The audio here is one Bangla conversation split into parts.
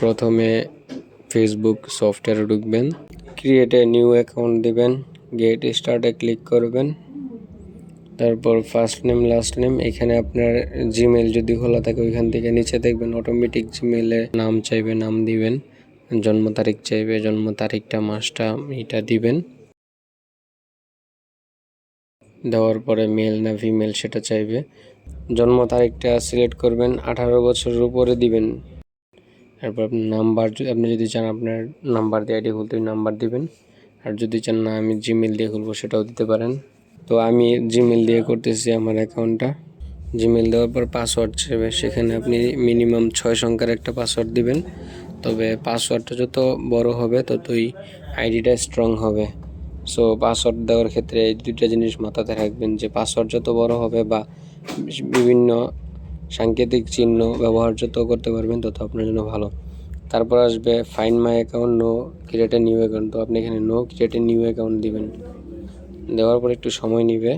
প্রথমে ফেসবুক সফটওয়্যারে ঢুকবেন, ক্রিয়েট এ নিউ অ্যাকাউন্ট দিবেন, গেট স্টার্টে ক্লিক করবেন। তারপর ফার্স্ট নেম লাস্ট নেম, এখানে আপনার জিমেল যদি খোলা থাকে ওইখান থেকে নিচে দেখবেন অটোমেটিক জিমেলে নাম চাইবে, নাম দিবেন। জন্ম তারিখ চাইবে, জন্ম তারিখটা মাসটা এটা দিবেন। দেওয়ার পরে মেল না ফিমেল সেটা চাইবে। জন্ম তারিখটা সিলেক্ট করবেন, 18 বছরের উপরে দিবেন। তারপর আপনার নাম্বার, আপনি যদি চান আপনার নাম্বার দিয়ে আইডি খুলতে নাম্বার দিবেন, আর যদি চান না আমি জিমেল দিয়ে খুলবো সেটাও দিতে পারেন। তো আমি জিমেল দিয়ে করতেছি আমার অ্যাকাউন্টটা। জিমেল দেওয়ার পর পাসওয়ার্ড চাইবে, সেখানে আপনি মিনিমাম 6 সংখ্যার একটা পাসওয়ার্ড দিবেন। তবে পাসওয়ার্ডটা যত বড় হবে ততই আইডিটা স্ট্রং হবে। সো পাসওয়ার্ড দেওয়ার ক্ষেত্রে এই দুইটা জিনিস মাথাতে রাখবেন যে পাসওয়ার্ড যত বড় হবে বা বিভিন্ন সাংকেতিক চিহ্ন ব্যবহার যত করতে পারবেন তত আপনার জন্য ভালো। তারপর আসবে find my account, no create a new account. তো আপনি এখানে no create a new account দিবেন। দেওয়ার পর একটু সময় নেবে,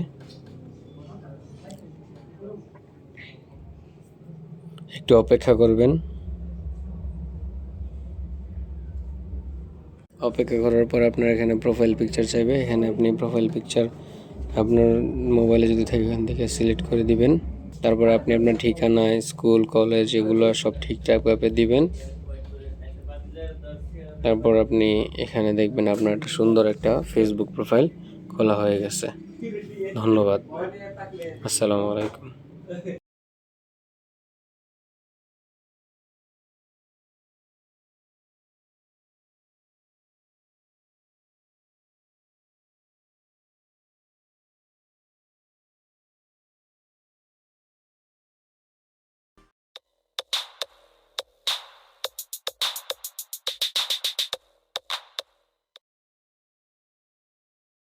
একটু অপেক্ষা করবেন। অপেক্ষা করার পর আপনার এখানে প্রোফাইল পিকচার চাইবে, এখানে আপনি প্রোফাইল পিকচার আপনার মোবাইলে যদি থাকে এখান থেকে সিলেক্ট করে দিবেন। তারপর আপনি আপনার ঠিকানা, স্কুল, কলেজ এগুলো সব ঠিকঠাকভাবে দিবেন। তারপর আপনি এখানে দেখবেন আপনার একটা সুন্দর একটা ফেসবুক প্রোফাইল খোলা হয়ে গেছে। ধন্যবাদ। আসসালামু আলাইকুম।